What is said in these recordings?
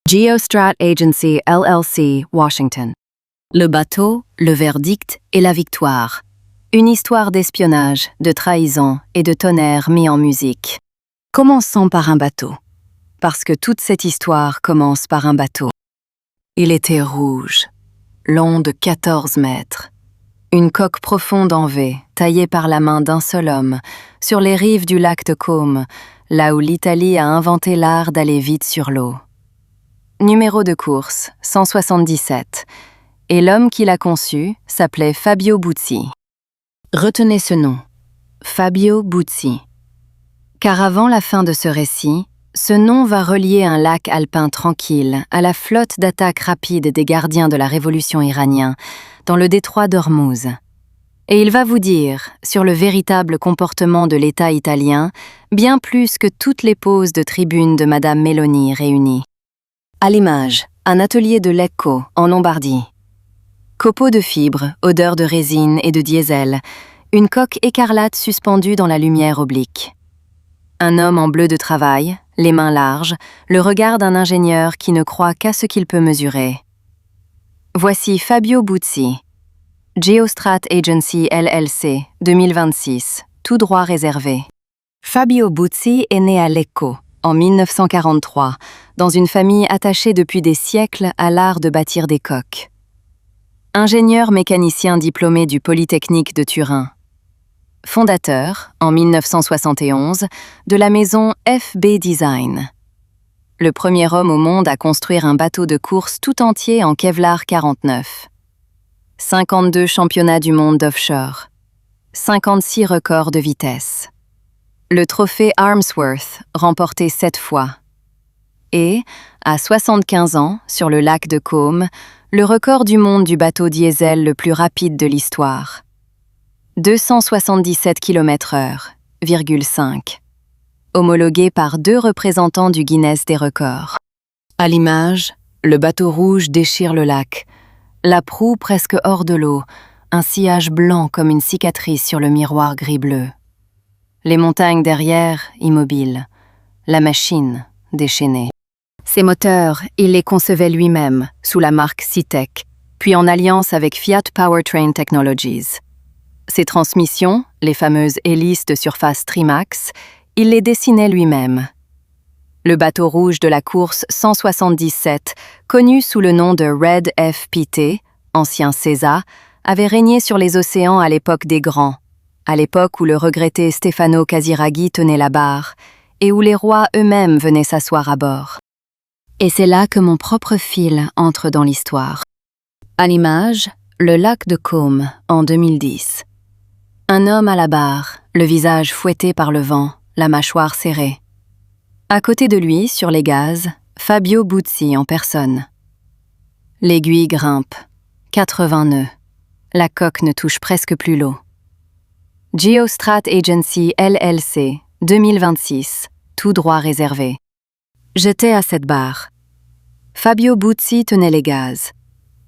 Geostrat Agency LLC, Washington. Le bateau, le verdict et la victoire. Une histoire d'espionnage, de trahison et de tonnerre mis en musique. Commençons par un bateau. Parce que toute cette histoire commence par un bateau. Il était rouge, long de 14 mètres. Une coque profonde en V, taillée par la main d'un seul homme, sur les rives du lac de Côme, là où l'Italie a inventé l'art d'aller vite sur l'eau. Numéro de course, 177. Et l'homme qui l'a conçu s'appelait Fabio Buzzi. Retenez ce nom, Fabio Buzzi. Car avant la fin de ce récit, ce nom va relier un lac alpin tranquille à la flotte d'attaque rapide des gardiens de la révolution iranienne dans le détroit d'Ormuz. Et il va vous dire sur le véritable comportement de l'État italien, bien plus que toutes les poses de tribune de Madame Meloni réunies. À l'image, un atelier de Lecco, en Lombardie. Copeaux de fibres, odeur de résine et de diesel, une coque écarlate suspendue dans la lumière oblique. Un homme en bleu de travail, les mains larges, le regard d'un ingénieur qui ne croit qu'à ce qu'il peut mesurer. Voici Fabio Buzzi. Geostrat Agency LLC, 2026, tout droit réservé. Fabio Buzzi est né à Lecco, en 1943, dans une famille attachée depuis des siècles à l'art de bâtir des coques. Ingénieur mécanicien diplômé du Polytechnique de Turin. Fondateur, en 1971, de la maison FB Design. Le premier homme au monde à construire un bateau de course tout entier en Kevlar 49. 52 championnats du monde d'offshore. 56 records de vitesse. Le trophée Armsworth, remporté 7 fois. Et, à 75 ans, sur le lac de Côme, le record du monde du bateau diesel le plus rapide de l'histoire. 277 km/h,5. Homologué par 2 représentants du Guinness des records. À l'image, le bateau rouge déchire le lac. La proue presque hors de l'eau, un sillage blanc comme une cicatrice sur le miroir gris-bleu. Les montagnes derrière, immobiles. La machine, déchaînée. Ses moteurs, il les concevait lui-même, sous la marque Citec, puis en alliance avec Fiat Powertrain Technologies. Ses transmissions, les fameuses hélices de surface Trimax, il les dessinait lui-même. Le bateau rouge de la course 177, connu sous le nom de Red FPT, ancien César, avait régné sur les océans à l'époque des Grands, à l'époque où le regretté Stefano Casiraghi tenait la barre, et où les rois eux-mêmes venaient s'asseoir à bord. Et c'est là que mon propre fil entre dans l'histoire. À l'image, le lac de Côme, en 2010. Un homme à la barre, le visage fouetté par le vent, la mâchoire serrée. À côté de lui, sur les gaz, Fabio Buzzi en personne. L'aiguille grimpe, 80 nœuds. La coque ne touche presque plus l'eau. Geostrat Agency LLC, 2026, tout droit réservé. J'étais à cette barre. Fabio Buzzi tenait les gaz.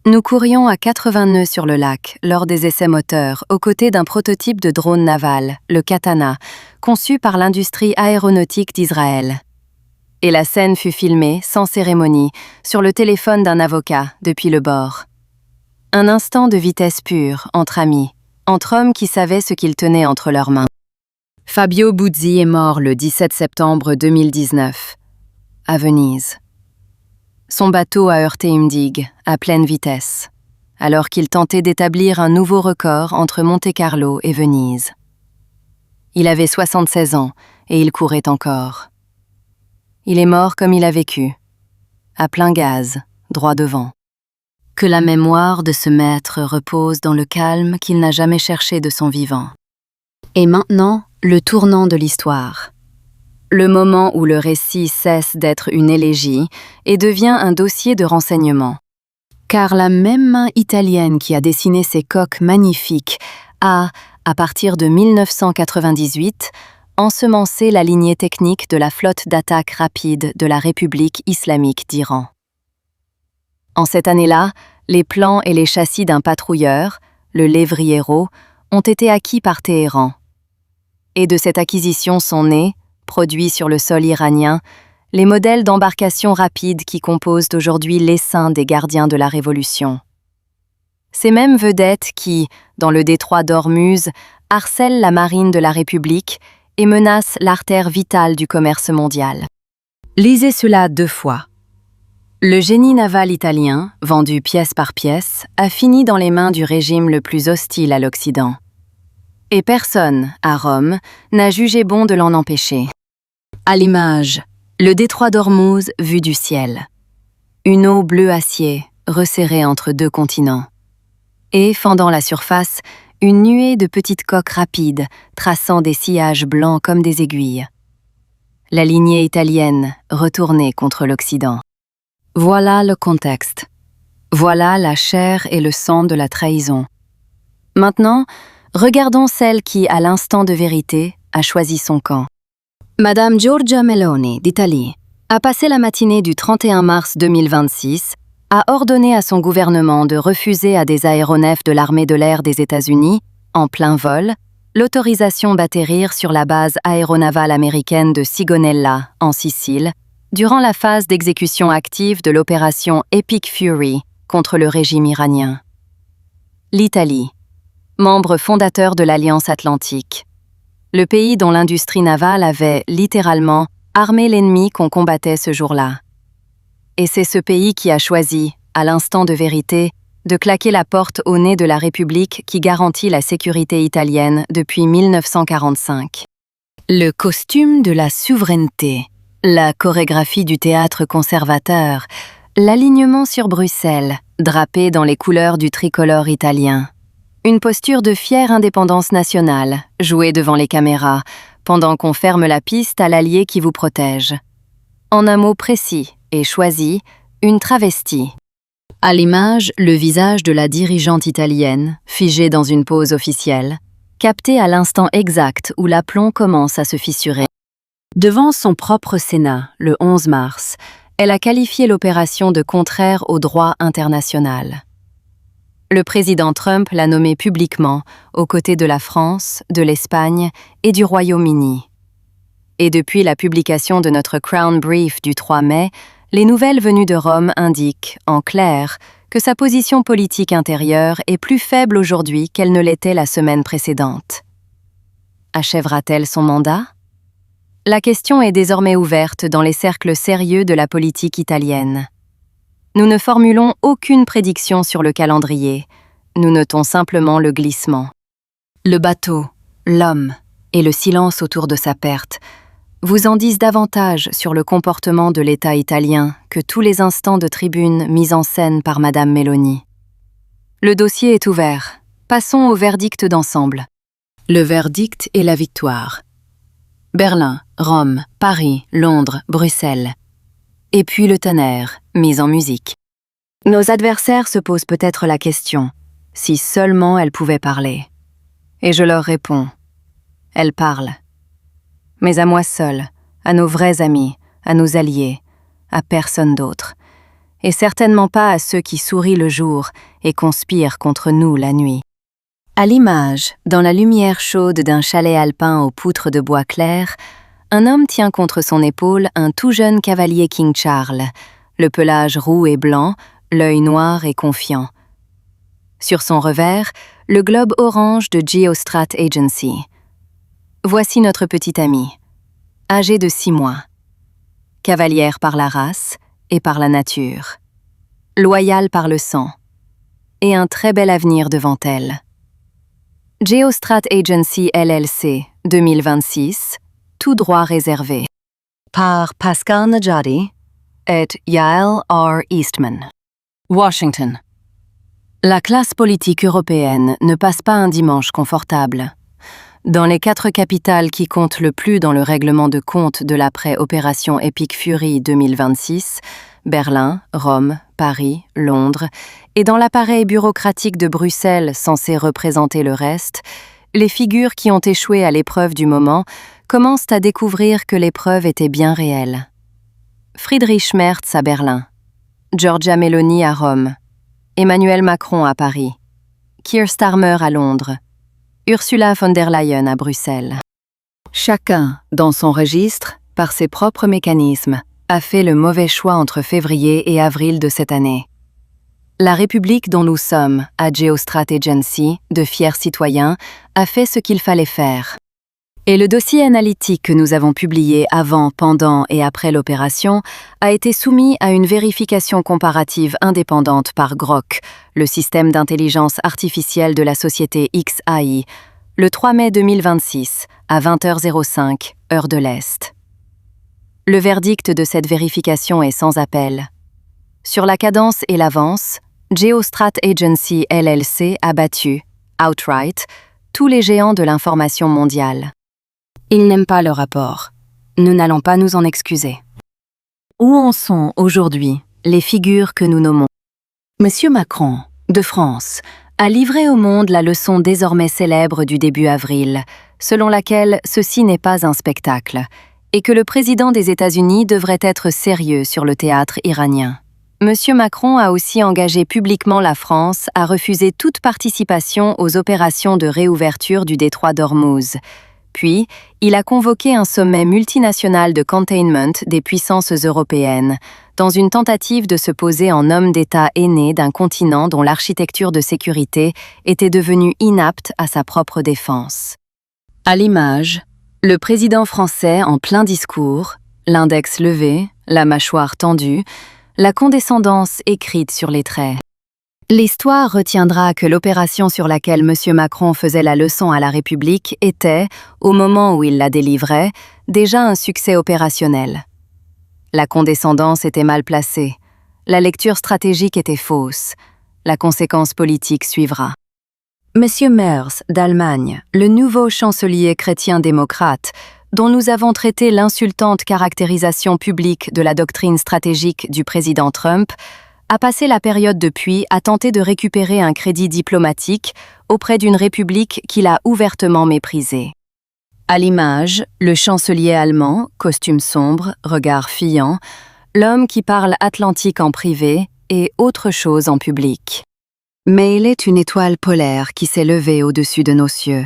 Nous courions à 80 nœuds sur le lac lors des essais moteurs aux côtés d'un prototype de drone naval, le Katana, conçu par l'industrie aéronautique d'Israël. Et la scène fut filmée, sans cérémonie, sur le téléphone d'un avocat, depuis le bord. Un instant de vitesse pure, entre amis, entre hommes qui savaient ce qu'ils tenaient entre leurs mains. Fabio Buzzi est mort le 17 septembre 2019, à Venise. Son bateau a heurté une digue, à pleine vitesse, alors qu'il tentait d'établir un nouveau record entre Monte-Carlo et Venise. Il avait 76 ans et il courait encore. Il est mort comme il a vécu, à plein gaz, droit devant. Que la mémoire de ce maître repose dans le calme qu'il n'a jamais cherché de son vivant. Et maintenant, le tournant de l'histoire. Le moment où le récit cesse d'être une élégie et devient un dossier de renseignement. Car la même main italienne qui a dessiné ces coques magnifiques a, à partir de 1998, ensemencé la lignée technique de la flotte d'attaque rapide de la République islamique d'Iran. En cette année-là, les plans et les châssis d'un patrouilleur, le Lévriero, ont été acquis par Téhéran. Et de cette acquisition sont nés, produits sur le sol iranien, les modèles d'embarcation rapide qui composent aujourd'hui l'essaim des gardiens de la Révolution. Ces mêmes vedettes qui, dans le détroit d'Ormuz, harcèlent la marine de la République et menacent l'artère vitale du commerce mondial. Lisez cela 2 fois. Le génie naval italien, vendu pièce par pièce, a fini dans les mains du régime le plus hostile à l'Occident. Et personne, à Rome, n'a jugé bon de l'en empêcher. À l'image, le détroit d'Ormuz vu du ciel. Une eau bleu acier, resserrée entre 2 continents. Et, fendant la surface, une nuée de petites coques rapides, traçant des sillages blancs comme des aiguilles. La lignée italienne, retournée contre l'Occident. Voilà le contexte. Voilà la chair et le sang de la trahison. Maintenant, regardons celle qui, à l'instant de vérité, a choisi son camp. Madame Giorgia Meloni, d'Italie, a passé la matinée du 31 mars 2026 a ordonné à son gouvernement de refuser à des aéronefs de l'armée de l'air des États-Unis, en plein vol, l'autorisation d'atterrir sur la base aéronavale américaine de Sigonella, en Sicile, durant la phase d'exécution active de l'opération Epic Fury contre le régime iranien. L'Italie, membre fondateur de l'Alliance Atlantique, le pays dont l'industrie navale avait, littéralement, armé l'ennemi qu'on combattait ce jour-là. Et c'est ce pays qui a choisi, à l'instant de vérité, de claquer la porte au nez de la République qui garantit la sécurité italienne depuis 1945. Le costume de la souveraineté, la chorégraphie du théâtre conservateur, l'alignement sur Bruxelles, drapé dans les couleurs du tricolore italien. Une posture de fière indépendance nationale, jouée devant les caméras, pendant qu'on ferme la piste à l'allié qui vous protège. En un mot précis et choisi, une travestie. À l'image, le visage de la dirigeante italienne, figé dans une pose officielle, capté à l'instant exact où l'aplomb commence à se fissurer. Devant son propre Sénat, le 11 mars, elle a qualifié l'opération de contraire au droit international. Le président Trump l'a nommée publiquement, aux côtés de la France, de l'Espagne et du Royaume-Uni. Et depuis la publication de notre Crown Brief du 3 mai, les nouvelles venues de Rome indiquent, en clair, que sa position politique intérieure est plus faible aujourd'hui qu'elle ne l'était la semaine précédente. Achèvera-t-elle son mandat? La question est désormais ouverte dans les cercles sérieux de la politique italienne. Nous ne formulons aucune prédiction sur le calendrier, nous notons simplement le glissement. Le bateau, l'homme et le silence autour de sa perte vous en disent davantage sur le comportement de l'État italien que tous les instants de tribune mis en scène par Madame Meloni. Le dossier est ouvert. Passons au verdict d'ensemble. Le verdict est la victoire. Berlin, Rome, Paris, Londres, Bruxelles. Et puis le tonnerre, mis en musique. Nos adversaires se posent peut-être la question, si seulement elles pouvaient parler. Et je leur réponds, elles parlent. Mais à moi seul, à nos vrais amis, à nos alliés, à personne d'autre. Et certainement pas à ceux qui sourient le jour et conspirent contre nous la nuit. À l'image, dans la lumière chaude d'un chalet alpin aux poutres de bois clair, un homme tient contre son épaule un tout jeune cavalier King Charles, le pelage roux et blanc, l'œil noir et confiant. Sur son revers, le globe orange de Geostrat Agency. Voici notre petite amie, âgée de 6 mois. Cavalière par la race et par la nature. Loyale par le sang. Et un très bel avenir devant elle. Geostrat Agency LLC 2026, tout droit réservé. Par Pascal Najadi et Yael R. Eastman. Washington. La classe politique européenne ne passe pas un dimanche confortable. Dans les 4 capitales qui comptent le plus dans le règlement de compte de l'après-opération Epic Fury 2026, Berlin, Rome, Paris, Londres, et dans l'appareil bureaucratique de Bruxelles censé représenter le reste, les figures qui ont échoué à l'épreuve du moment commencent à découvrir que l'épreuve était bien réelle. Friedrich Merz à Berlin, Giorgia Meloni à Rome, Emmanuel Macron à Paris, Keir Starmer à Londres, Ursula von der Leyen à Bruxelles. Chacun, dans son registre, par ses propres mécanismes, a fait le mauvais choix entre février et avril de cette année. La République dont nous sommes, à Geostrat Agency, de fiers citoyens, a fait ce qu'il fallait faire. Et le dossier analytique que nous avons publié avant, pendant et après l'opération a été soumis à une vérification comparative indépendante par GROK, le système d'intelligence artificielle de la société XAI, le 3 mai 2026, à 20h05, heure de l'Est. Le verdict de cette vérification est sans appel. Sur la cadence et l'avance, Geostrat Agency LLC a battu, outright, tous les géants de l'information mondiale. Ils n'aiment pas le rapport. Nous n'allons pas nous en excuser. Où en sont aujourd'hui les figures que nous nommons? Monsieur Macron, de France, a livré au monde la leçon désormais célèbre du début avril, selon laquelle ceci n'est pas un spectacle, et que le président des États-Unis devrait être sérieux sur le théâtre iranien. Monsieur Macron a aussi engagé publiquement la France à refuser toute participation aux opérations de réouverture du détroit d'Ormuz. Puis, il a convoqué un sommet multinational de containment des puissances européennes, dans une tentative de se poser en homme d'État aîné d'un continent dont l'architecture de sécurité était devenue inapte à sa propre défense. À l'image, le président français en plein discours, l'index levé, la mâchoire tendue, la condescendance écrite sur les traits. L'histoire retiendra que l'opération sur laquelle M. Macron faisait la leçon à la République était, au moment où il la délivrait, déjà un succès opérationnel. La condescendance était mal placée, la lecture stratégique était fausse, la conséquence politique suivra. M. Merz d'Allemagne, le nouveau chancelier chrétien-démocrate, dont nous avons traité l'insultante caractérisation publique de la doctrine stratégique du président Trump, a passé la période depuis à tenter de récupérer un crédit diplomatique auprès d'une république qu'il a ouvertement méprisée. À l'image, le chancelier allemand, costume sombre, regard fiant, l'homme qui parle atlantique en privé et autre chose en public. Mais il est une étoile polaire qui s'est levée au-dessus de nos cieux.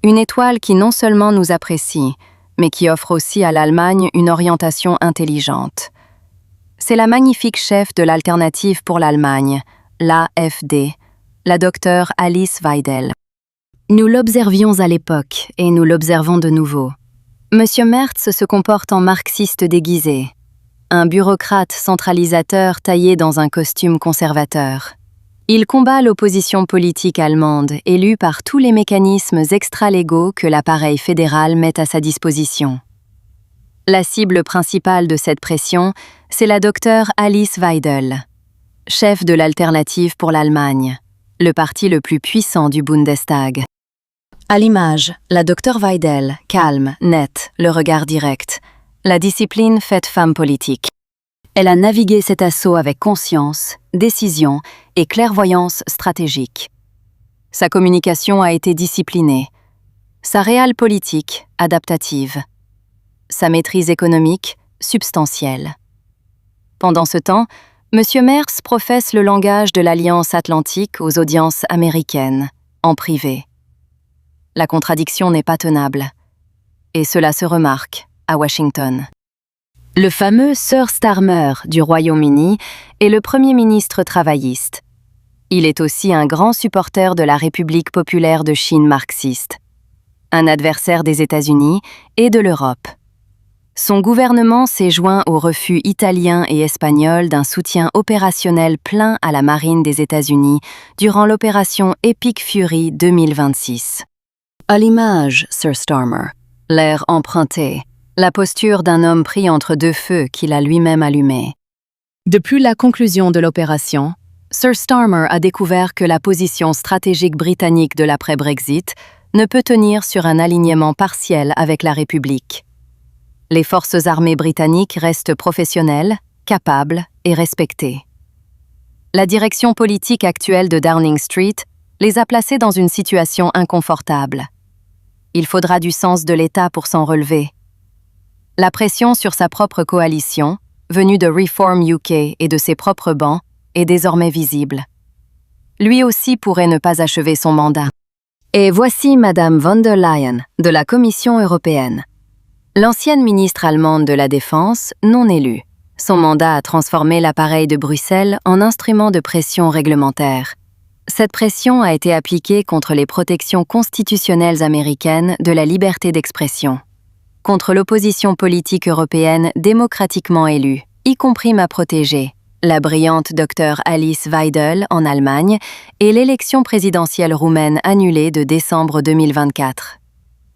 Une étoile qui non seulement nous apprécie, mais qui offre aussi à l'Allemagne une orientation intelligente. C'est la magnifique chef de l'Alternative pour l'Allemagne, l'AfD, la docteure Alice Weidel. Nous l'observions à l'époque et nous l'observons de nouveau. Monsieur Merz se comporte en marxiste déguisé, un bureaucrate centralisateur taillé dans un costume conservateur. Il combat l'opposition politique allemande, élue par tous les mécanismes extralégaux que l'appareil fédéral met à sa disposition. La cible principale de cette pression, c'est la docteure Alice Weidel, chef de l'Alternative pour l'Allemagne, le parti le plus puissant du Bundestag. À l'image, la docteure Weidel, calme, nette, le regard direct, la discipline faite femme politique. Elle a navigué cet assaut avec conscience, décision et clairvoyance stratégique. Sa communication a été disciplinée, sa réelle politique adaptative, sa maîtrise économique substantielle. Pendant ce temps, M. Merz professe le langage de l'Alliance atlantique aux audiences américaines, en privé. La contradiction n'est pas tenable, et cela se remarque à Washington. Le fameux Sir Starmer du Royaume-Uni est le Premier ministre travailliste. Il est aussi un grand supporter de la République populaire de Chine marxiste, un adversaire des États-Unis et de l'Europe. Son gouvernement s'est joint au refus italien et espagnol d'un soutien opérationnel plein à la marine des États-Unis durant l'opération Epic Fury 2026. À l'image, Sir Starmer, l'air emprunté, la posture d'un homme pris entre deux feux qu'il a lui-même allumés. Depuis la conclusion de l'opération, Sir Starmer a découvert que la position stratégique britannique de l'après-Brexit ne peut tenir sur un alignement partiel avec la République. Les forces armées britanniques restent professionnelles, capables et respectées. La direction politique actuelle de Downing Street les a placés dans une situation inconfortable. Il faudra du sens de l'État pour s'en relever. La pression sur sa propre coalition, venue de Reform UK et de ses propres bancs, est désormais visible. Lui aussi pourrait ne pas achever son mandat. Et voici Madame von der Leyen, de la Commission européenne. L'ancienne ministre allemande de la Défense, non élue. Son mandat a transformé l'appareil de Bruxelles en instrument de pression réglementaire. Cette pression a été appliquée contre les protections constitutionnelles américaines de la liberté d'expression, contre l'opposition politique européenne démocratiquement élue, y compris ma protégée, la brillante Dr Alice Weidel en Allemagne, et l'élection présidentielle roumaine annulée de décembre 2024.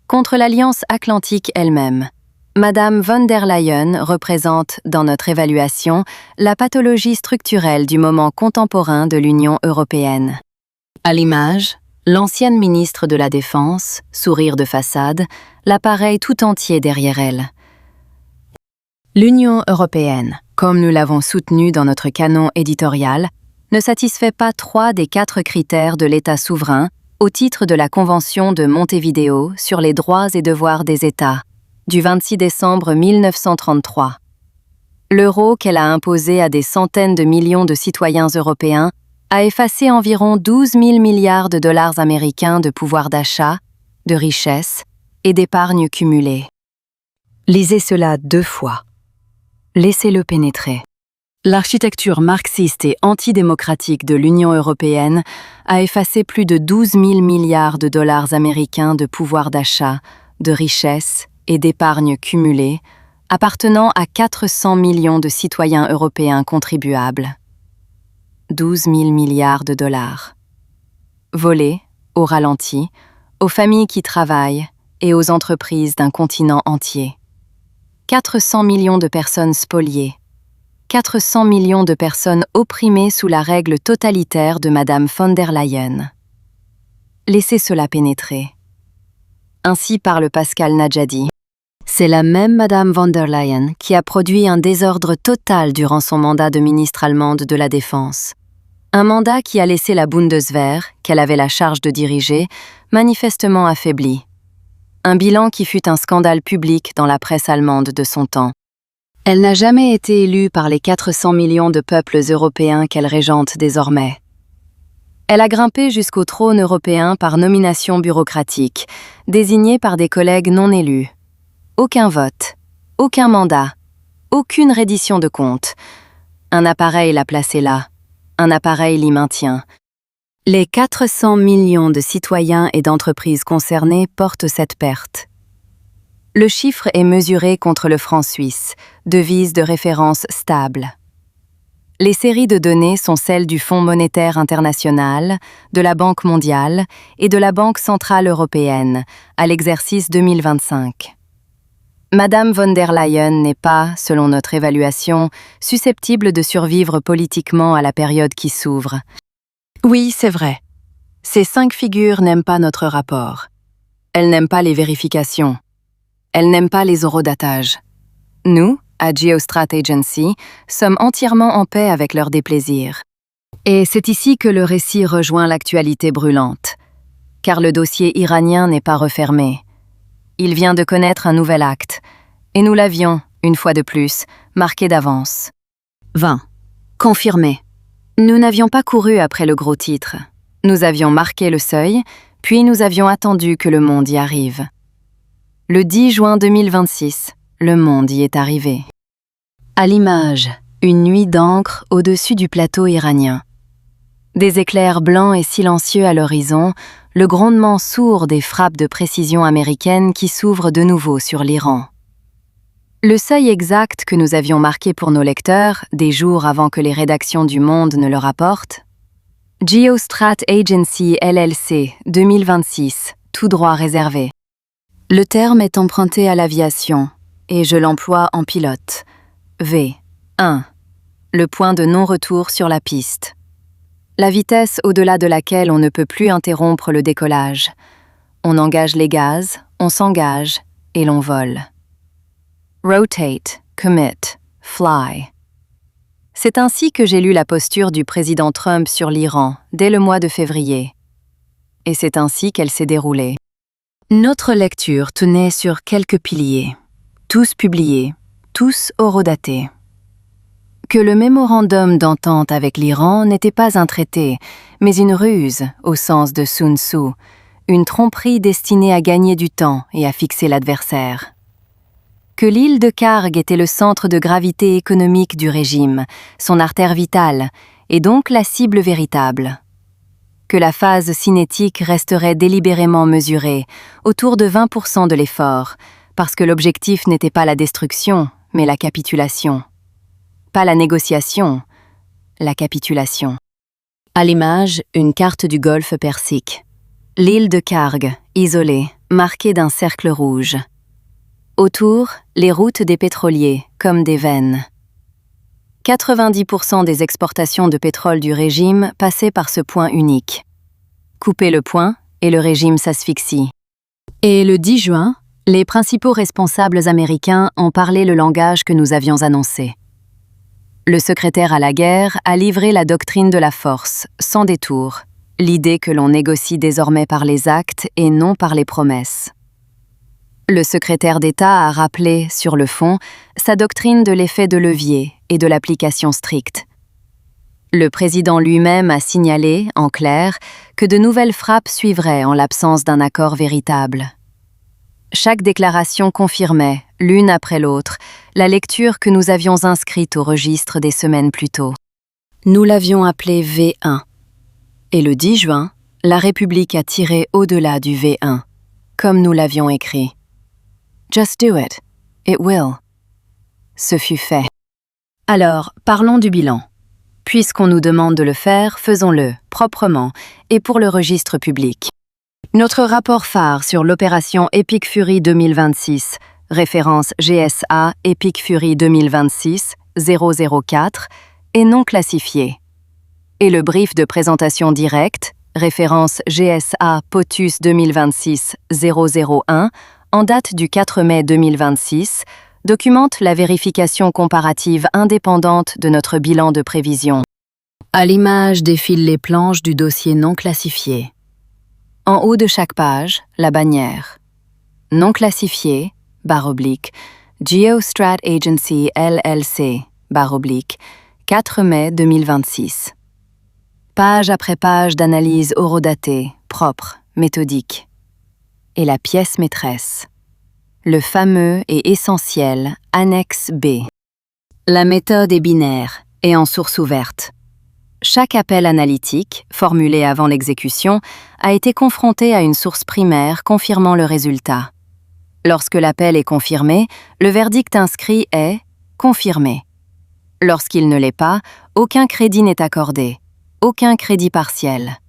Contre l'Alliance atlantique elle-même, Madame von der Leyen représente, dans notre évaluation, la pathologie structurelle du moment contemporain de l'Union européenne. À l'image, l'ancienne ministre de la Défense, sourire de façade, l'appareil tout entier derrière elle. L'Union européenne, comme nous l'avons soutenu dans notre canon éditorial, ne satisfait pas 3 des 4 critères de l'État souverain au titre de la Convention de Montevideo sur les droits et devoirs des États, du 26 décembre 1933. L'euro qu'elle a imposé à des centaines de millions de citoyens européens a effacé environ 12 000 milliards de dollars américains de pouvoir d'achat, de richesse et d'épargne cumulée. Lisez cela 2 fois. Laissez-le pénétrer. L'architecture marxiste et antidémocratique de l'Union européenne a effacé plus de 12 000 milliards de dollars américains de pouvoir d'achat, de richesse et d'épargne cumulée, appartenant à 400 millions de citoyens européens contribuables. 12 000 milliards de dollars. Volés, au ralenti, aux familles qui travaillent et aux entreprises d'un continent entier. 400 millions de personnes spoliées. 400 millions de personnes opprimées sous la règle totalitaire de Madame von der Leyen. Laissez cela pénétrer. Ainsi parle Pascal Nadjadi. C'est la même Madame von der Leyen qui a produit un désordre total durant son mandat de ministre allemande de la Défense. Un mandat qui a laissé la Bundeswehr, qu'elle avait la charge de diriger, manifestement affaiblie. Un bilan qui fut un scandale public dans la presse allemande de son temps. Elle n'a jamais été élue par les 400 millions de peuples européens qu'elle régente désormais. Elle a grimpé jusqu'au trône européen par nomination bureaucratique, désignée par des collègues non élus. Aucun vote, aucun mandat, aucune reddition de comptes. Un appareil l'a placée là, un appareil l'y maintient. Les 400 millions de citoyens et d'entreprises concernés portent cette perte. Le chiffre est mesuré contre le franc suisse, devise de référence stable. Les séries de données sont celles du Fonds monétaire international, de la Banque mondiale et de la Banque centrale européenne à l'exercice 2025. Madame von der Leyen n'est pas, selon notre évaluation, susceptible de survivre politiquement à la période qui s'ouvre. Oui, c'est vrai. Ces 5 figures n'aiment pas notre rapport. Elles n'aiment pas les vérifications. Elles n'aiment pas les horodatages. Nous, à Geostrat Agency, sommes entièrement en paix avec leur déplaisir. Et c'est ici que le récit rejoint l'actualité brûlante. Car le dossier iranien n'est pas refermé. Il vient de connaître un nouvel acte, et nous l'avions, une fois de plus, marqué d'avance. 20. Confirmé. Nous n'avions pas couru après le gros titre. Nous avions marqué le seuil, puis nous avions attendu que le monde y arrive. Le 10 juin 2026, le monde y est arrivé. À l'image, une nuit d'encre au-dessus du plateau iranien. Des éclairs blancs et silencieux à l'horizon, le grondement sourd des frappes de précision américaines qui s'ouvrent de nouveau sur l'Iran. Le seuil exact que nous avions marqué pour nos lecteurs, des jours avant que les rédactions du Monde ne le rapportent, Geostrat Agency LLC 2026, tout droit réservé. Le terme est emprunté à l'aviation, et je l'emploie en pilote. V1, le point de non-retour sur la piste. La vitesse au-delà de laquelle on ne peut plus interrompre le décollage. On engage les gaz, on s'engage, et l'on vole. Rotate, commit, fly. C'est ainsi que j'ai lu la posture du président Trump sur l'Iran dès le mois de février. Et c'est ainsi qu'elle s'est déroulée. Notre lecture tenait sur quelques piliers, tous publiés, tous horodatés. Que le mémorandum d'entente avec l'Iran n'était pas un traité, mais une ruse, au sens de Sun Tzu, une tromperie destinée à gagner du temps et à fixer l'adversaire. que l'île de Karg était le centre de gravité économique du régime, son artère vitale, et donc la cible véritable. Que la phase cinétique resterait délibérément mesurée, autour de 20% de l'effort, parce que l'objectif n'était pas la destruction, mais la capitulation. Pas la négociation, la capitulation. À l'image, une carte du golfe Persique. L'île de Karg, isolée, marquée d'un cercle rouge. Autour, les routes des pétroliers, comme des veines. 90% des exportations de pétrole du régime passaient par ce point unique. Coupez le point et le régime s'asphyxie. Et le 10 juin, les principaux responsables américains ont parlé le langage que nous avions annoncé. Le secrétaire à la guerre a livré la doctrine de la force, sans détour, l'idée que l'on négocie désormais par les actes et non par les promesses. Le secrétaire d'État a rappelé, sur le fond, sa doctrine de l'effet de levier et de l'application stricte. Le président lui-même a signalé, en clair, que de nouvelles frappes suivraient en l'absence d'un accord véritable. Chaque déclaration confirmait, l'une après l'autre, la lecture que nous avions inscrite au registre des semaines plus tôt. Nous l'avions appelé V1. Et le 10 juin, la République a tiré au-delà du V1, comme nous l'avions écrit. Just do it. It will. Ce fut fait. Alors, parlons du bilan. Puisqu'on nous demande de le faire, faisons-le, proprement, et pour le registre public. Notre rapport phare sur l'opération Epic Fury 2026, référence GSA Epic Fury 2026 004, est non classifié. Et le brief de présentation directe, référence GSA POTUS 2026 001, en date du 4 mai 2026, documente la vérification comparative indépendante de notre bilan de prévision. À l'image défilent les planches du dossier non classifié. En haut de chaque page, la bannière. Non classifié, barre oblique, Geostrat Agency LLC, barre oblique, 4 mai 2026. Page après page d'analyse horodatée, propre, méthodique. Et la pièce maîtresse. Le fameux et essentiel Annexe B. La méthode est binaire et en source ouverte. Chaque appel analytique, formulé avant l'exécution, a été confronté à une source primaire confirmant le résultat. Lorsque l'appel est confirmé, le verdict inscrit est « confirmé ». Lorsqu'il ne l'est pas, aucun crédit n'est accordé, aucun crédit partiel.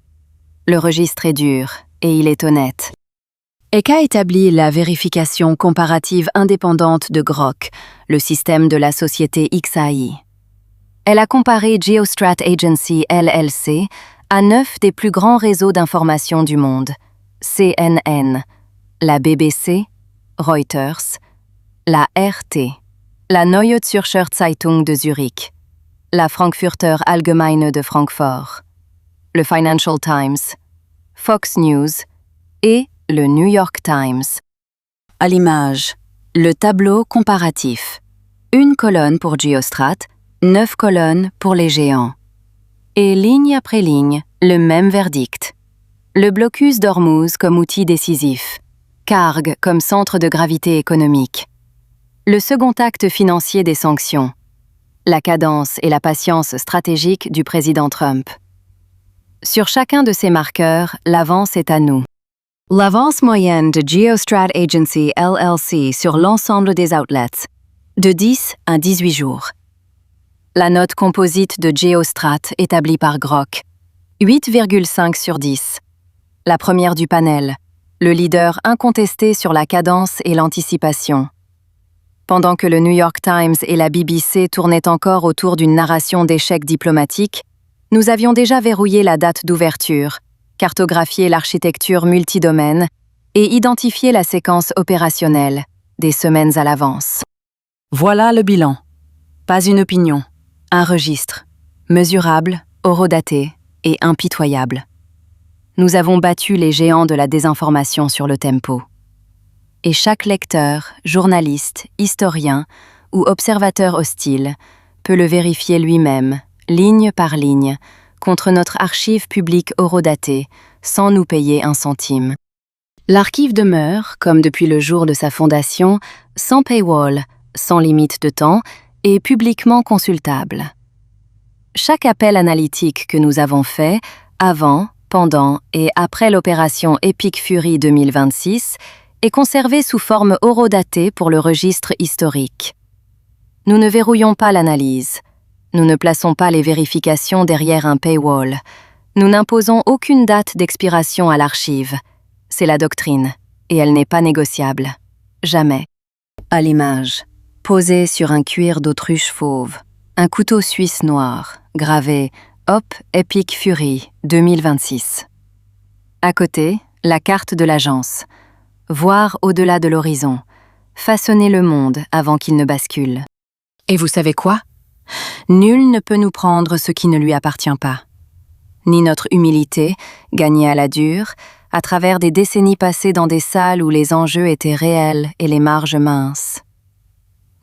Le registre est dur et il est honnête. ECA établit la vérification comparative indépendante de GROC, le système de la société XAI. Elle a comparé Geostrat Agency LLC à 9 des plus grands réseaux d'information du monde, CNN, la BBC, Reuters, la RT, la Neue Zürcher Zeitung de Zurich, la Frankfurter Allgemeine de Francfort, le Financial Times, Fox News et le New York Times. À l'image, le tableau comparatif. Une colonne pour Geostrat, 9 colonnes pour les géants. Et ligne après ligne, le même verdict. Le blocus d'Ormuz comme outil décisif. Karg comme centre de gravité économique. Le second acte financier des sanctions. La cadence et la patience stratégique du président Trump. Sur chacun de ces marqueurs, l'avance est à nous. L'avance moyenne de Geostrat Agency LLC sur l'ensemble des outlets, de 10 à 18 jours. La note composite de Geostrat établie par GROC, 8,5 sur 10. La première du panel, le leader incontesté sur la cadence et l'anticipation. Pendant que le New York Times et la BBC tournaient encore autour d'une narration d'échecs diplomatiques, nous avions déjà verrouillé la date d'ouverture, cartographié l'architecture multidomaine et identifié la séquence opérationnelle, des semaines à l'avance. Voilà le bilan. Pas une opinion, un registre, mesurable, horodaté et impitoyable. Nous avons battu les géants de la désinformation sur le tempo. Et chaque lecteur, journaliste, historien ou observateur hostile peut le vérifier lui-même, ligne par ligne, contre notre archive publique horodatée, sans nous payer un centime. L'archive demeure, comme depuis le jour de sa fondation, sans paywall, sans limite de temps et publiquement consultable. Chaque appel analytique que nous avons fait, avant, pendant et après l'opération Epic Fury 2026, est conservé sous forme horodatée pour le registre historique. Nous ne verrouillons pas l'analyse. Nous ne plaçons pas les vérifications derrière un paywall. Nous n'imposons aucune date d'expiration à l'archive. C'est la doctrine, et elle n'est pas négociable. Jamais. À l'image, posé sur un cuir d'autruche fauve, un couteau suisse noir, gravé « Hop, Epic Fury 2026 ». À côté, la carte de l'agence. Voir au-delà de l'horizon. Façonner le monde avant qu'il ne bascule. Et vous savez quoi? Nul ne peut nous prendre ce qui ne lui appartient pas. Ni notre humilité, gagnée à la dure, à travers des décennies passées dans des salles où les enjeux étaient réels et les marges minces.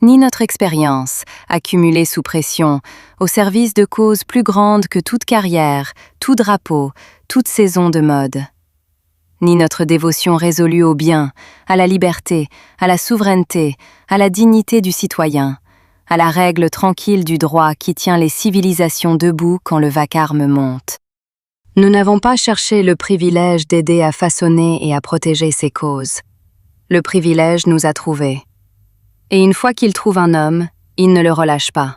Ni notre expérience, accumulée sous pression, au service de causes plus grandes que toute carrière, tout drapeau, toute saison de mode. Ni notre dévotion résolue au bien, à la liberté, à la souveraineté, à la dignité du citoyen, à la règle tranquille du droit qui tient les civilisations debout quand le vacarme monte. Nous n'avons pas cherché le privilège d'aider à façonner et à protéger ces causes. Le privilège nous a trouvés. Et une fois qu'il trouve un homme, il ne le relâche pas.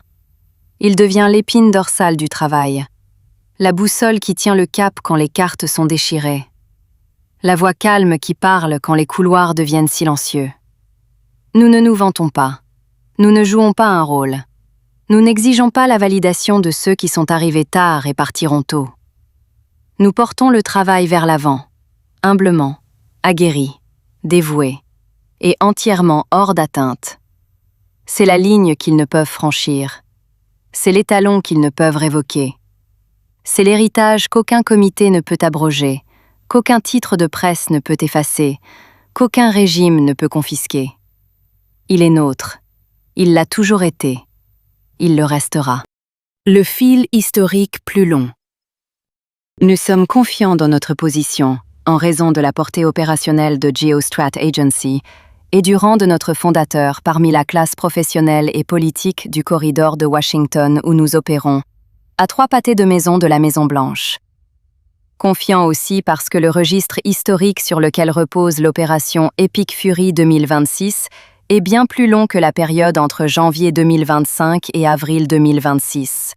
Il devient l'épine dorsale du travail, la boussole qui tient le cap quand les cartes sont déchirées, la voix calme qui parle quand les couloirs deviennent silencieux. Nous ne nous vantons pas. Nous ne jouons pas un rôle. Nous n'exigeons pas la validation de ceux qui sont arrivés tard et partiront tôt. Nous portons le travail vers l'avant, humblement, aguerris, dévoués, et entièrement hors d'atteinte. C'est la ligne qu'ils ne peuvent franchir. C'est l'étalon qu'ils ne peuvent révoquer. C'est l'héritage qu'aucun comité ne peut abroger, qu'aucun titre de presse ne peut effacer, qu'aucun régime ne peut confisquer. Il est nôtre. Il l'a toujours été. Il le restera. Le fil historique plus long. Nous sommes confiants dans notre position, en raison de la portée opérationnelle de Geostrat Agency et du rang de notre fondateur parmi la classe professionnelle et politique du corridor de Washington où nous opérons, à 3 pâtés de maison de la Maison-Blanche. Confiants aussi parce que le registre historique sur lequel repose l'opération Epic Fury 2026 est bien plus long que la période entre janvier 2025 et avril 2026.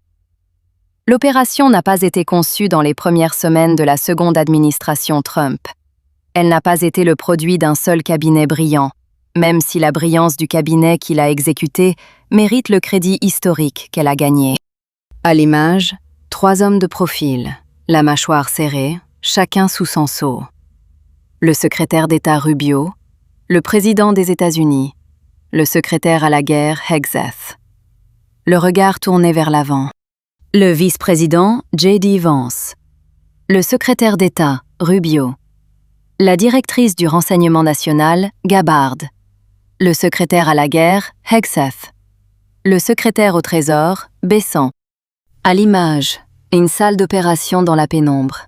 L'opération n'a pas été conçue dans les premières semaines de la seconde administration Trump. Elle n'a pas été le produit d'un seul cabinet brillant, même si la brillance du cabinet qui l'a exécuté mérite le crédit historique qu'elle a gagné. À l'image, 3 hommes de profil, la mâchoire serrée, chacun sous son sceau. Le secrétaire d'État Rubio, le président des États-Unis, le secrétaire à la guerre Hegseth. Le regard tourné vers l'avant. Le vice-président J.D. Vance, le secrétaire d'État Rubio, la directrice du renseignement national Gabbard, le secrétaire à la guerre Hegseth, le secrétaire au trésor Besant. À l'image, une salle d'opération dans la pénombre.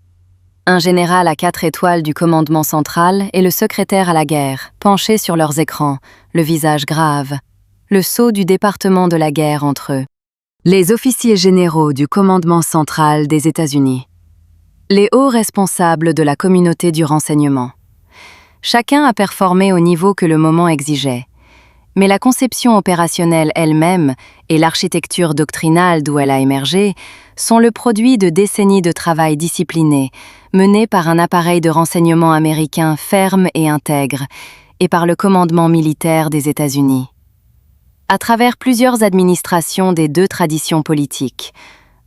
Un général à 4 étoiles du commandement central et le secrétaire à la guerre, penchés sur leurs écrans, le visage grave, le sceau du département de la guerre entre eux. Les officiers généraux du commandement central des États-Unis. Les hauts responsables de la communauté du renseignement. Chacun a performé au niveau que le moment exigeait. Mais la conception opérationnelle elle-même et l'architecture doctrinale d'où elle a émergé sont le produit de décennies de travail discipliné, mené par un appareil de renseignement américain ferme et intègre, et par le commandement militaire des États-Unis. À travers plusieurs administrations des 2 traditions politiques,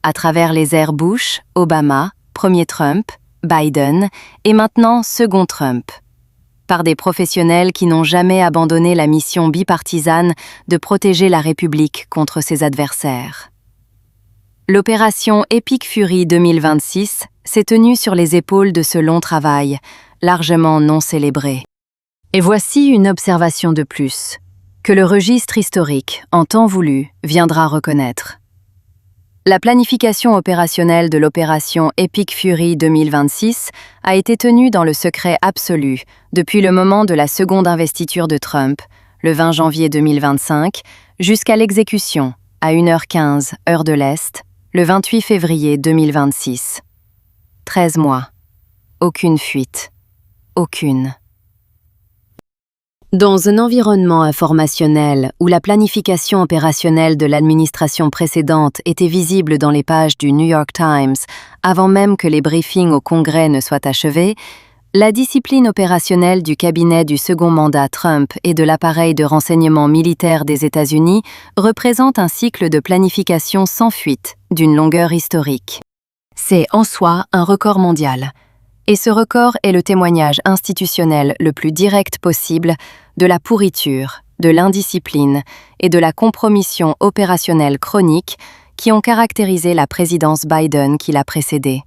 à travers les ères Bush, Obama, premier Trump, Biden et maintenant second Trump, par des professionnels qui n'ont jamais abandonné la mission bipartisane de protéger la République contre ses adversaires. L'opération Epic Fury 2026 s'est tenue sur les épaules de ce long travail, largement non célébré. Et voici une observation de plus, que le registre historique, en temps voulu, viendra reconnaître. La planification opérationnelle de l'opération Epic Fury 2026 a été tenue dans le secret absolu depuis le moment de la seconde investiture de Trump, le 20 janvier 2025, jusqu'à l'exécution, à 1h15, heure de l'Est, le 28 février 2026. 13 mois. Aucune fuite. Aucune. Dans un environnement informationnel où la planification opérationnelle de l'administration précédente était visible dans les pages du New York Times avant même que les briefings au Congrès ne soient achevés, la discipline opérationnelle du cabinet du second mandat Trump et de l'appareil de renseignement militaire des États-Unis représente un cycle de planification sans fuite d'une longueur historique. C'est en soi un record mondial. Et ce record est le témoignage institutionnel le plus direct possible de la pourriture, de l'indiscipline et de la compromission opérationnelle chronique qui ont caractérisé la présidence Biden qui l'a précédée.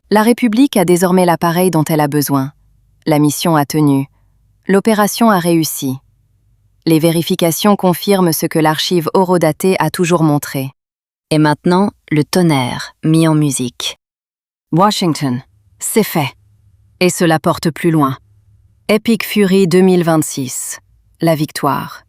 La République a désormais l'appareil dont elle a besoin. La mission a tenu. L'opération a réussi. Les vérifications confirment ce que l'archive horodatée a toujours montré. Et maintenant, le tonnerre mis en musique. Washington. C'est fait. Et cela porte plus loin. Epic Fury 2026. La victoire.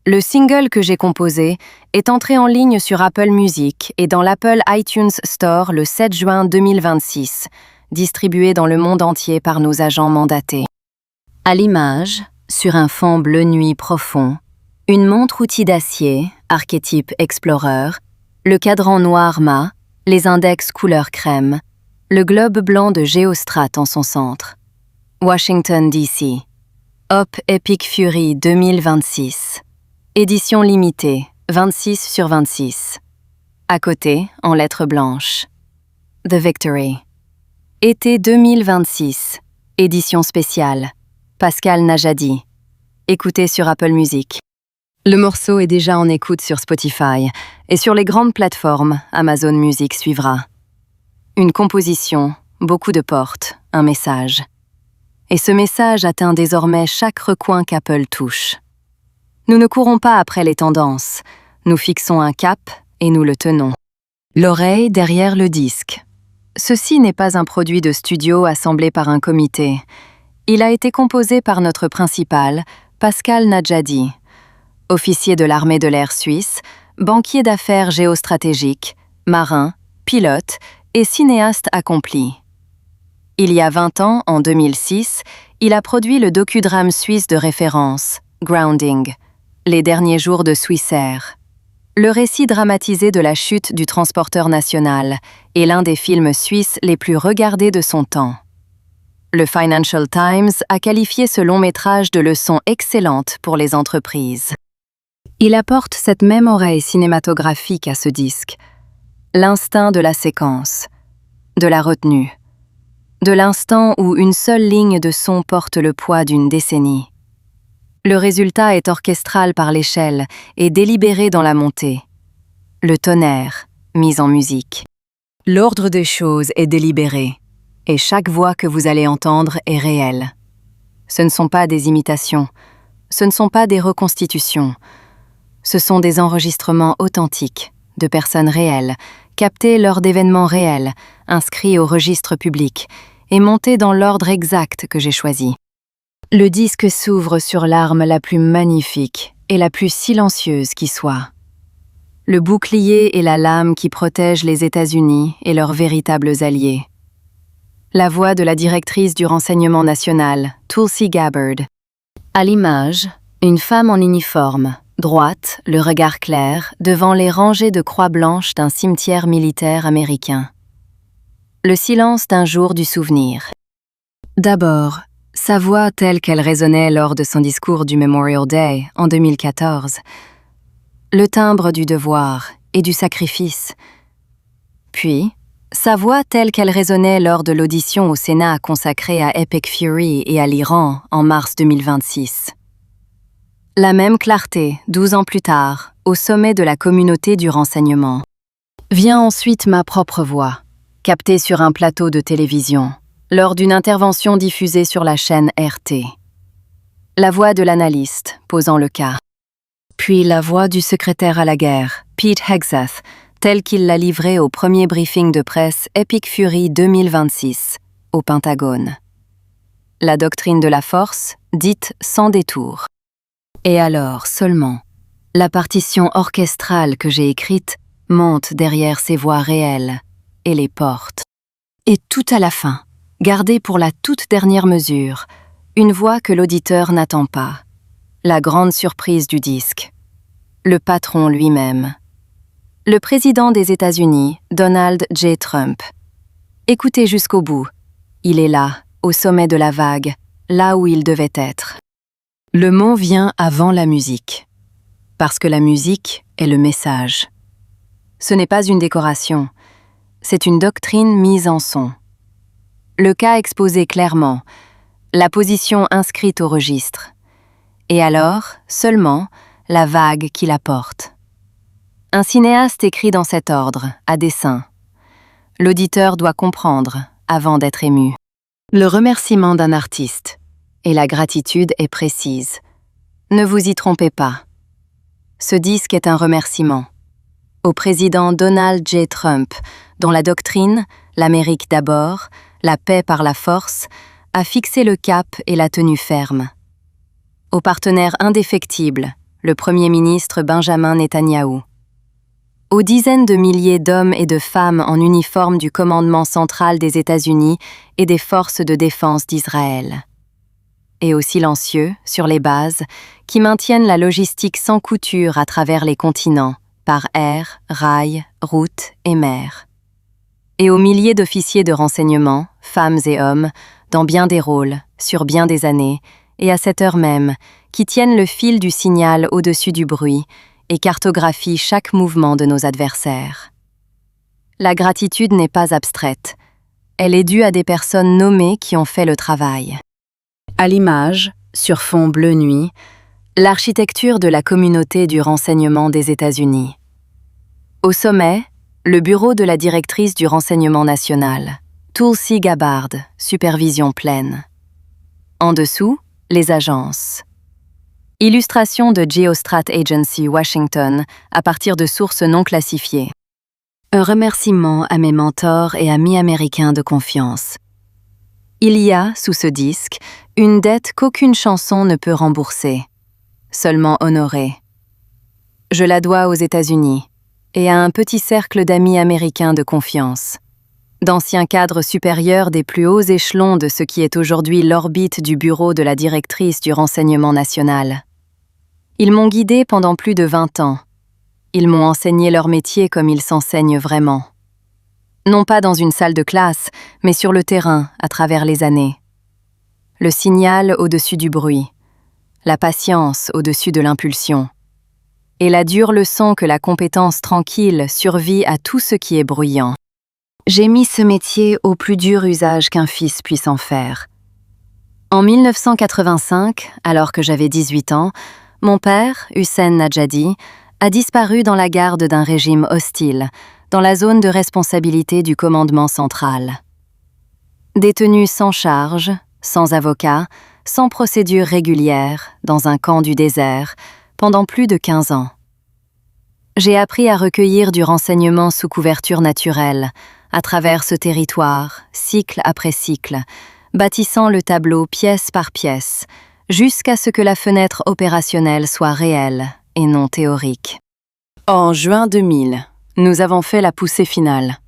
Le single que j'ai composé est entré en ligne sur Apple Music et dans l'Apple iTunes Store le 7 juin 2026, distribué dans le monde entier par nos agents mandatés. À l'image, sur un fond bleu nuit profond, une montre-outil d'acier, archétype Explorer, le cadran noir mat, les index couleur crème, le globe blanc de Géostrat en son centre. Washington, D.C. Op Epic Fury 2026. Édition limitée, 26/26. À côté, en lettres blanches. The Victory. Été 2026. Édition spéciale. Pascal Najadi. Écoutez sur Apple Music. Le morceau est déjà en écoute sur Spotify et sur les grandes plateformes, Amazon Music suivra. Une composition, beaucoup de portes, un message. Et ce message atteint désormais chaque recoin qu'Apple touche. Nous ne courons pas après les tendances, nous fixons un cap et nous le tenons. L'oreille derrière le disque. Ceci n'est pas un produit de studio assemblé par un comité. Il a été composé par notre principal, Pascal Najadi, officier de l'armée de l'air suisse, banquier d'affaires géostratégique, marin, pilote et cinéaste accompli. Il y a 20 ans, en 2006, il a produit le docudrame suisse de référence, Grounding, les derniers jours de Swissair. Le récit dramatisé de la chute du transporteur national est l'un des films suisses les plus regardés de son temps. Le Financial Times a qualifié ce long métrage de leçon excellente pour les entreprises. Il apporte cette même oreille cinématographique à ce disque, l'instinct de la séquence, de la retenue, de l'instant où une seule ligne de son porte le poids d'une décennie. Le résultat est orchestral par l'échelle et délibéré dans la montée. Le tonnerre, mis en musique. L'ordre des choses est délibéré, et chaque voix que vous allez entendre est réelle. Ce ne sont pas des imitations, ce ne sont pas des reconstitutions, ce sont des enregistrements authentiques de personnes réelles, captés lors d'événements réels, inscrits au registre public et montés dans l'ordre exact que j'ai choisi. Le disque s'ouvre sur l'arme la plus magnifique et la plus silencieuse qui soit. Le bouclier et la lame qui protègent les États-Unis et leurs véritables alliés. La voix de la directrice du renseignement national, Tulsi Gabbard. À l'image, une femme en uniforme, droite, le regard clair, devant les rangées de croix blanches d'un cimetière militaire américain. Le silence d'un jour du souvenir. D'abord, sa voix telle qu'elle résonnait lors de son discours du Memorial Day en 2014. Le timbre du devoir et du sacrifice. Puis, sa voix telle qu'elle résonnait lors de l'audition au Sénat consacrée à Epic Fury et à l'Iran en mars 2026. La même clarté, 12 ans plus tard, au sommet de la communauté du renseignement. Vient ensuite ma propre voix, captée sur un plateau de télévision, lors d'une intervention diffusée sur la chaîne RT. La voix de l'analyste, posant le cas. Puis la voix du secrétaire à la guerre, Pete Hegseth, tel qu'il l'a livré au premier briefing de presse Epic Fury 2026 au Pentagone. La doctrine de la force, dite sans détour. Et alors seulement, la partition orchestrale que j'ai écrite monte derrière ces voix réelles et les porte. Et tout à la fin, gardée pour la toute dernière mesure, une voix que l'auditeur n'attend pas. La grande surprise du disque. Le patron lui-même. Le président des États-Unis, Donald J. Trump. Écoutez jusqu'au bout. Il est là, au sommet de la vague, là où il devait être. Le mot vient avant la musique. Parce que la musique est le message. Ce n'est pas une décoration, c'est une doctrine mise en son. Le cas exposé clairement, la position inscrite au registre. Et alors, seulement, la vague qui la porte. Un cinéaste écrit dans cet ordre, à dessein. L'auditeur doit comprendre, avant d'être ému. Le remerciement d'un artiste, et la gratitude est précise. Ne vous y trompez pas. Ce disque est un remerciement. Au président Donald J. Trump, dont la doctrine, l'Amérique d'abord, la paix par la force, a fixé le cap et la tenue ferme. Au partenaire indéfectible, le Premier ministre Benjamin Netanyahou. Aux dizaines de milliers d'hommes et de femmes en uniforme du commandement central des États-Unis et des forces de défense d'Israël. Et aux silencieux, sur les bases, qui maintiennent la logistique sans couture à travers les continents, par air, rail, route et mer. Et aux milliers d'officiers de renseignement, femmes et hommes, dans bien des rôles, sur bien des années, et à cette heure même, qui tiennent le fil du signal au-dessus du bruit et cartographient chaque mouvement de nos adversaires. La gratitude n'est pas abstraite. Elle est due à des personnes nommées qui ont fait le travail. À l'image, sur fond bleu nuit, l'architecture de la communauté du renseignement des États-Unis. Au sommet, le bureau de la directrice du renseignement national, Tulsi Gabbard, supervision pleine. En dessous, les agences. Illustration de Geostrat Agency Washington à partir de sources non classifiées. Un remerciement à mes mentors et amis américains de confiance. Il y a, sous ce disque, une dette qu'aucune chanson ne peut rembourser, seulement honorer. Je la dois aux États-Unis et à un petit cercle d'amis américains de confiance, d'anciens cadres supérieurs des plus hauts échelons de ce qui est aujourd'hui l'orbite du bureau de la directrice du renseignement national. Ils m'ont guidé pendant plus de 20 ans. Ils m'ont enseigné leur métier comme ils s'enseignent vraiment. Non pas dans une salle de classe, mais sur le terrain, à travers les années. Le signal au-dessus du bruit, la patience au-dessus de l'impulsion, et la dure leçon que la compétence tranquille survit à tout ce qui est bruyant. J'ai mis ce métier au plus dur usage qu'un fils puisse en faire. En 1985, alors que j'avais 18 ans, mon père, Hussein Najadi, a disparu dans la garde d'un régime hostile, dans la zone de responsabilité du commandement central. Détenu sans charge, sans avocat, sans procédure régulière, dans un camp du désert, pendant plus de 15 ans. J'ai appris à recueillir du renseignement sous couverture naturelle, à travers ce territoire, cycle après cycle, bâtissant le tableau pièce par pièce, jusqu'à ce que la fenêtre opérationnelle soit réelle et non théorique. En juin 2000, nous avons fait la poussée finale,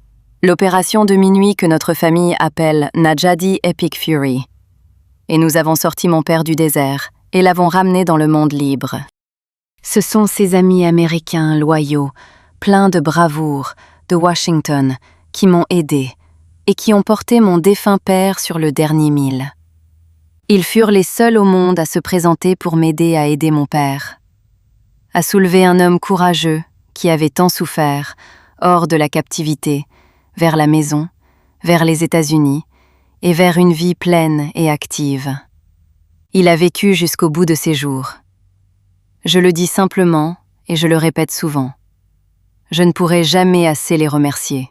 l'opération de minuit que notre famille appelle Najadi Epic Fury. Et nous avons sorti mon père du désert et l'avons ramené dans le monde libre. Ce sont ces amis américains loyaux, pleins de bravoure, de Washington, qui m'ont aidé et qui ont porté mon défunt père sur le dernier mille. Ils furent les seuls au monde à se présenter pour m'aider à aider mon père, à soulever un homme courageux qui avait tant souffert, hors de la captivité, vers la maison, vers les États-Unis et vers une vie pleine et active. Il a vécu jusqu'au bout de ses jours. Je le dis simplement et je le répète souvent. Je ne pourrai jamais assez les remercier.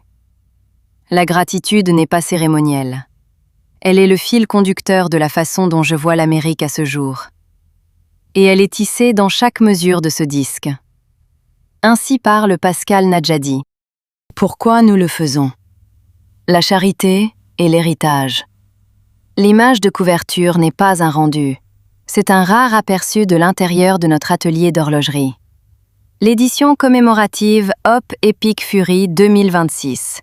La gratitude n'est pas cérémonielle. Elle est le fil conducteur de la façon dont je vois l'Amérique à ce jour. Et elle est tissée dans chaque mesure de ce disque. Ainsi parle Pascal Najadi, Pourquoi nous le faisons? La charité et l'héritage. L'image de couverture n'est pas un rendu. C'est un rare aperçu de l'intérieur de notre atelier d'horlogerie. L'édition commémorative Hop Epic Fury 2026,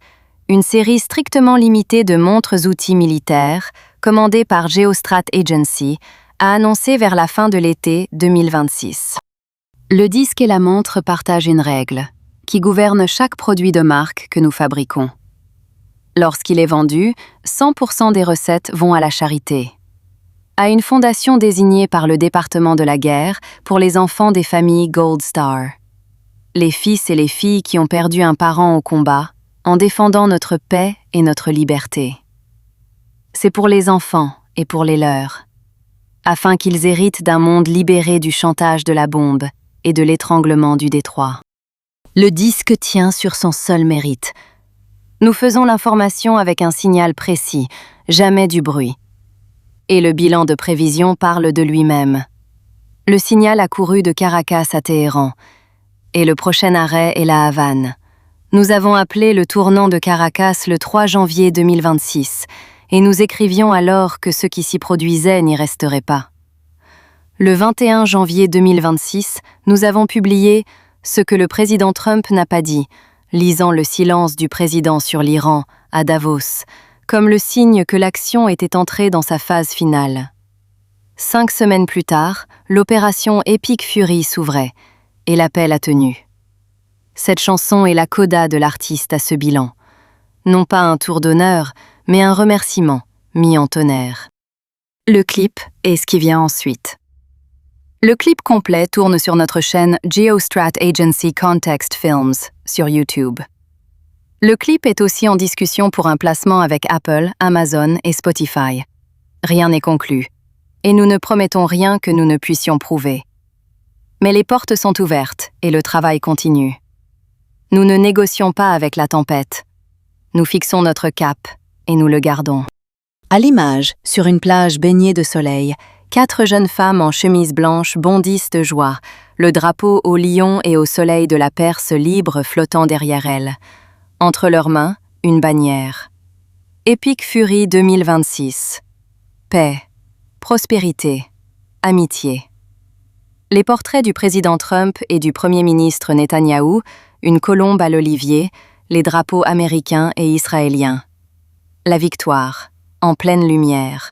une série strictement limitée de montres-outils militaires, commandée par Geostrat Agency, a annoncé vers la fin de l'été 2026. Le disque et la montre partagent une règle, qui gouverne chaque produit de marque que nous fabriquons. Lorsqu'il est vendu, 100% des recettes vont à la charité, à une fondation désignée par le département de la guerre pour les enfants des familles Gold Star. Les fils et les filles qui ont perdu un parent au combat, en défendant notre paix et notre liberté. C'est pour les enfants et pour les leurs, afin qu'ils héritent d'un monde libéré du chantage de la bombe et de l'étranglement du détroit. Le disque tient sur son seul mérite. Nous faisons l'information avec un signal précis, jamais du bruit. Et le bilan de prévision parle de lui-même. Le signal a couru de Caracas à Téhéran, et le prochain arrêt est la Havane. Nous avons appelé le tournant de Caracas le 3 janvier 2026, et nous écrivions alors que ce qui s'y produisait n'y resterait pas. Le 21 janvier 2026, nous avons publié « Ce que le président Trump n'a pas dit », lisant le silence du président sur l'Iran, à Davos, comme le signe que l'action était entrée dans sa phase finale. 5 semaines plus tard, l'opération Epic Fury s'ouvrait, et l'appel a tenu. Cette chanson est la coda de l'artiste à ce bilan. Non pas un tour d'honneur, mais un remerciement, mis en tonnerre. Le clip est ce qui vient ensuite. Le clip complet tourne sur notre chaîne Geostrat Agency Context Films sur YouTube. Le clip est aussi en discussion pour un placement avec Apple, Amazon et Spotify. Rien n'est conclu, et nous ne promettons rien que nous ne puissions prouver. Mais les portes sont ouvertes et le travail continue. Nous ne négocions pas avec la tempête. Nous fixons notre cap et nous le gardons. À l'image, sur une plage baignée de soleil, 4 jeunes femmes en chemise blanche bondissent de joie, le drapeau au lion et au soleil de la Perse libre flottant derrière elles. Entre leurs mains, une bannière. Epic Fury 2026. Paix, prospérité, amitié. Les portraits du président Trump et du premier ministre Netanyahou, une colombe à l'olivier, les drapeaux américains et israéliens. La victoire, en pleine lumière.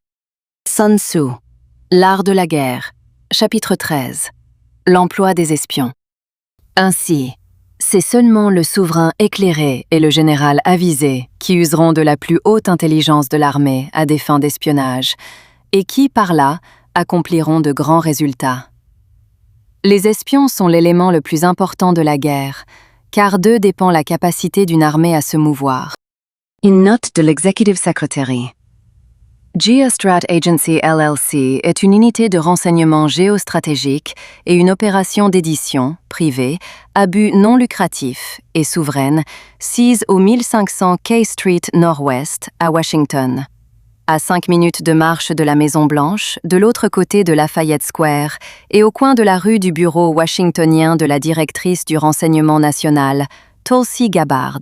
Sun Tzu. L'art de la guerre, chapitre 13. L'emploi des espions. Ainsi, c'est seulement le souverain éclairé et le général avisé qui useront de la plus haute intelligence de l'armée à des fins d'espionnage, et qui, par là, accompliront de grands résultats. Les espions sont l'élément le plus important de la guerre, car d'eux dépend la capacité d'une armée à se mouvoir. Une note de l'Executive Secretary. Geostrat Agency LLC est une unité de renseignement géostratégique et une opération d'édition, privée, à but non lucratif et souveraine, sise au 1500 K Street Nord-Ouest, à Washington. À 5 minutes de marche de la Maison-Blanche, de l'autre côté de Lafayette Square et au coin de la rue du bureau washingtonien de la directrice du renseignement national, Tulsi Gabbard.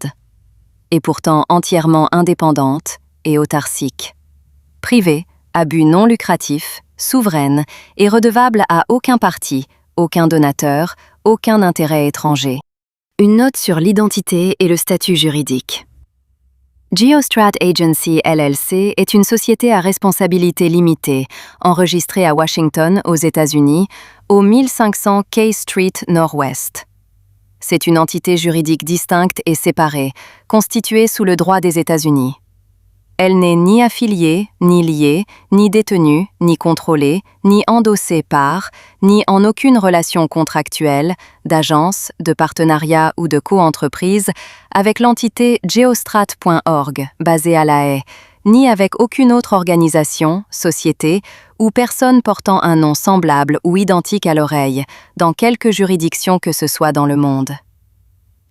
Et pourtant entièrement indépendante et autarcique. Privée, à but non lucratif, souveraine et redevable à aucun parti, aucun donateur, aucun intérêt étranger. Une note sur l'identité et le statut juridique. Geostrat Agency LLC est une société à responsabilité limitée, enregistrée à Washington, aux États-Unis, au 1500 K Street Nord-Ouest. C'est une entité juridique distincte et séparée, constituée sous le droit des États-Unis. Elle n'est ni affiliée, ni liée, ni détenue, ni contrôlée, ni endossée par, ni en aucune relation contractuelle, d'agence, de partenariat ou de coentreprise avec l'entité geostrat.org, basée à La Haye, ni avec aucune autre organisation, société ou personne portant un nom semblable ou identique à l'oreille, dans quelque juridiction que ce soit dans le monde.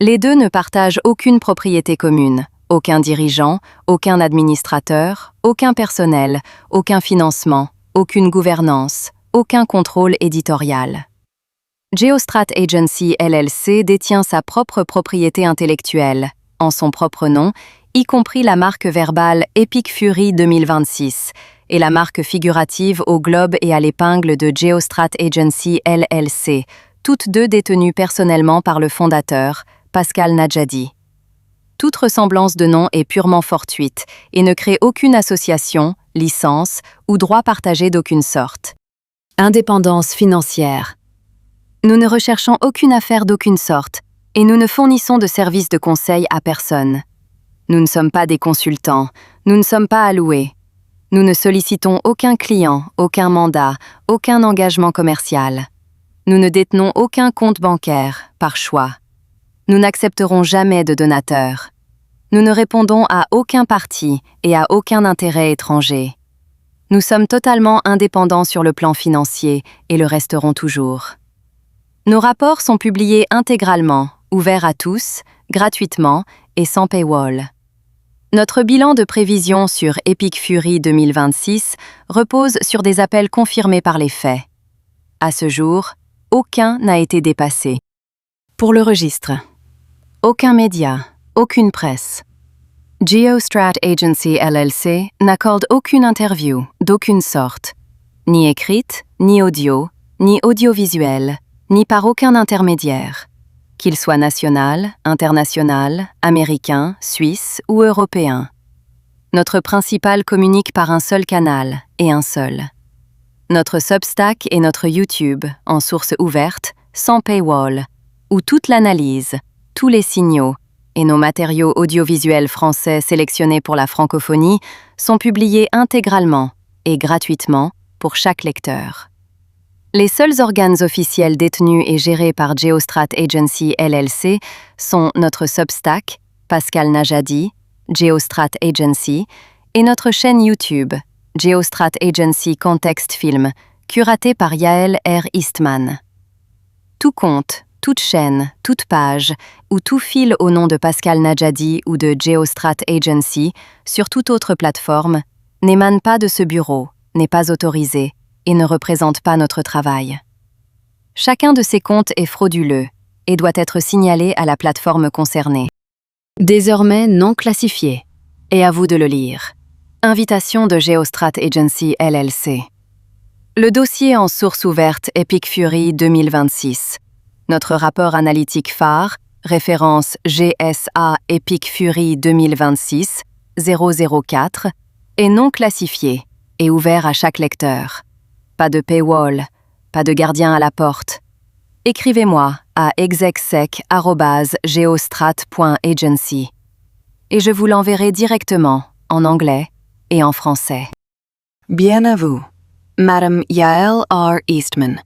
Les deux ne partagent aucune propriété commune. Aucun dirigeant, aucun administrateur, aucun personnel, aucun financement, aucune gouvernance, aucun contrôle éditorial. Geostrat Agency LLC détient sa propre propriété intellectuelle, en son propre nom, y compris la marque verbale Epic Fury 2026 et la marque figurative au globe et à l'épingle de Geostrat Agency LLC, toutes deux détenues personnellement par le fondateur, Pascal Nadjadi. Toute ressemblance de nom est purement fortuite et ne crée aucune association, licence ou droit partagé d'aucune sorte. Indépendance financière. Nous ne recherchons aucune affaire d'aucune sorte et nous ne fournissons de services de conseil à personne. Nous ne sommes pas des consultants, nous ne sommes pas alloués. Nous ne sollicitons aucun client, aucun mandat, aucun engagement commercial. Nous ne détenons aucun compte bancaire, par choix. Nous n'accepterons jamais de donateurs. Nous ne répondons à aucun parti et à aucun intérêt étranger. Nous sommes totalement indépendants sur le plan financier et le resterons toujours. Nos rapports sont publiés intégralement, ouverts à tous, gratuitement et sans paywall. Notre bilan de prévision sur Epic Fury 2026 repose sur des appels confirmés par les faits. À ce jour, aucun n'a été dépassé. Pour le registre, aucun média, aucune presse. Geostrat Agency LLC n'accorde aucune interview d'aucune sorte, ni écrite, ni audio, ni audiovisuelle, ni par aucun intermédiaire, qu'il soit national, international, américain, suisse ou européen. Notre principal communique par un seul canal et un seul. Notre Substack et notre YouTube, en source ouverte, sans paywall, où toute l'analyse, tous les signaux et nos matériaux audiovisuels français sélectionnés pour la francophonie sont publiés intégralement et gratuitement pour chaque lecteur. Les seuls organes officiels détenus et gérés par Geostrat Agency LLC sont notre Substack, Pascal Nadjadi, Geostrat Agency, et notre chaîne YouTube, Geostrat Agency Context Film, curatée par Yael R. Eastman. Tout compte, toute chaîne, toute page, ou tout fil au nom de Pascal Nadjadi ou de Geostrat Agency, sur toute autre plateforme, n'émane pas de ce bureau, n'est pas autorisé, et ne représente pas notre travail. Chacun de ces comptes est frauduleux et doit être signalé à la plateforme concernée. Désormais non classifié, et à vous de le lire. Invitation de Geostrat Agency LLC. Le dossier en source ouverte Epic Fury 2026. Notre rapport analytique phare, référence GSA Epic Fury 2026 004, est non classifié et ouvert à chaque lecteur. Pas de paywall, pas de gardien à la porte. Écrivez-moi à execsec@geostrat.agency et je vous l'enverrai directement en anglais et en français. Bien à vous, Madame Yael R. Eastman,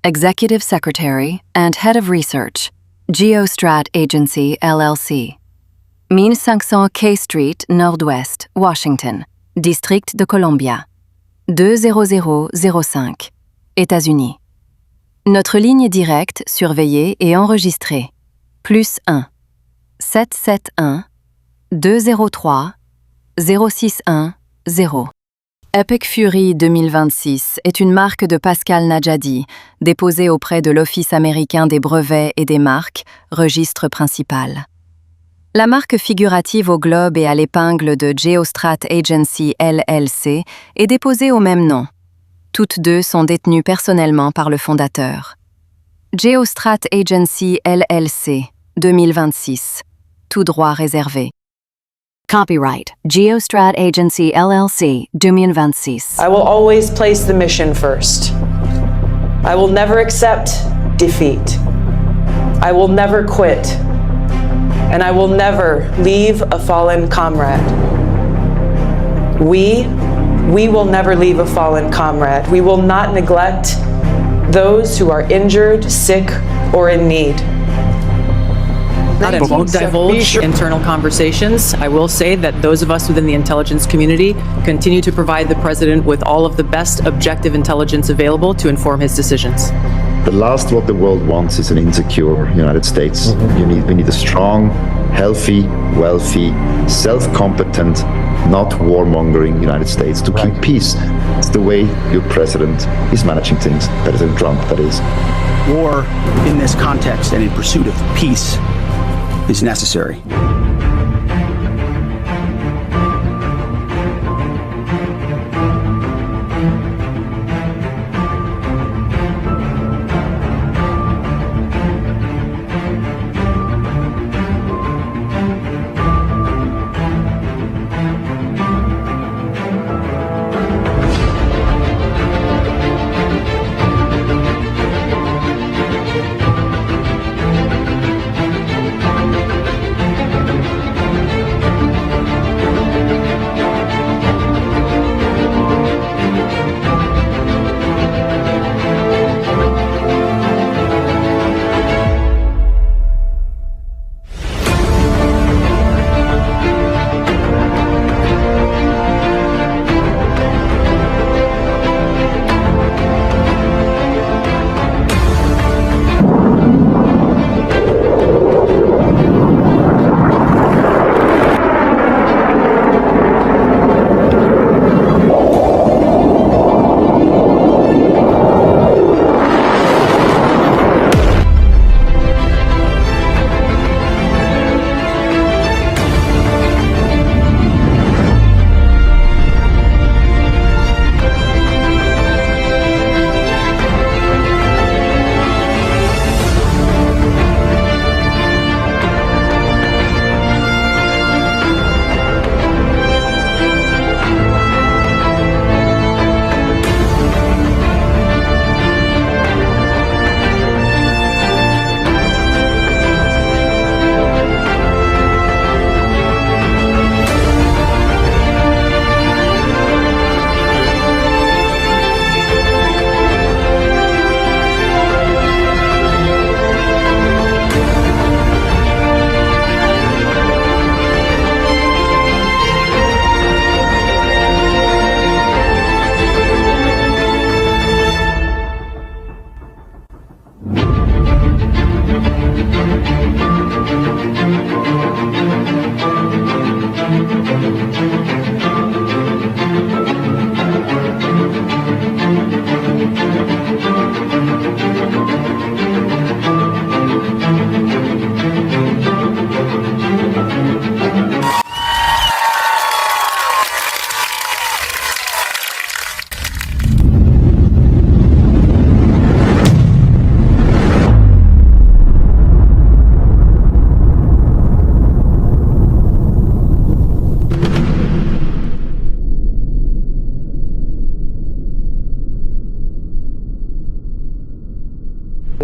Executive Secretary and Head of Research, Geostrat Agency LLC, 1500 K Street, Nord-Ouest, Washington, District de Columbia, 20005, États-Unis. Notre ligne directe, surveillée et enregistrée. +1 771 203 061 0. Epic Fury 2026 est une marque de Pascal Nadjadi, déposée auprès de l'Office américain des brevets et des marques, registre principal. La marque figurative au globe et à l'épingle de Geostrat Agency LLC est déposée au même nom. Toutes deux sont détenues personnellement par le fondateur. Geostrat Agency LLC 2026. Tout droit réservé. Copyright Geostrat Agency LLC 2026. I will always place the mission first. I will never accept defeat. I will never quit. And I will never leave a fallen comrade. We will never leave a fallen comrade. We will not neglect those who are injured, sick, or in need. I won't divulge internal conversations. I will say that those of us within the intelligence community continue to provide the president with all of the best objective intelligence available to inform his decisions. The last what the world wants is an insecure United States. We need a strong, healthy, wealthy, self-competent, not warmongering United States to keep peace. It's the way your president is managing things. President Trump, that is. War in this context and in pursuit of peace is necessary.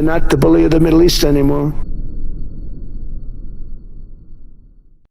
not the bully of the Middle East anymore.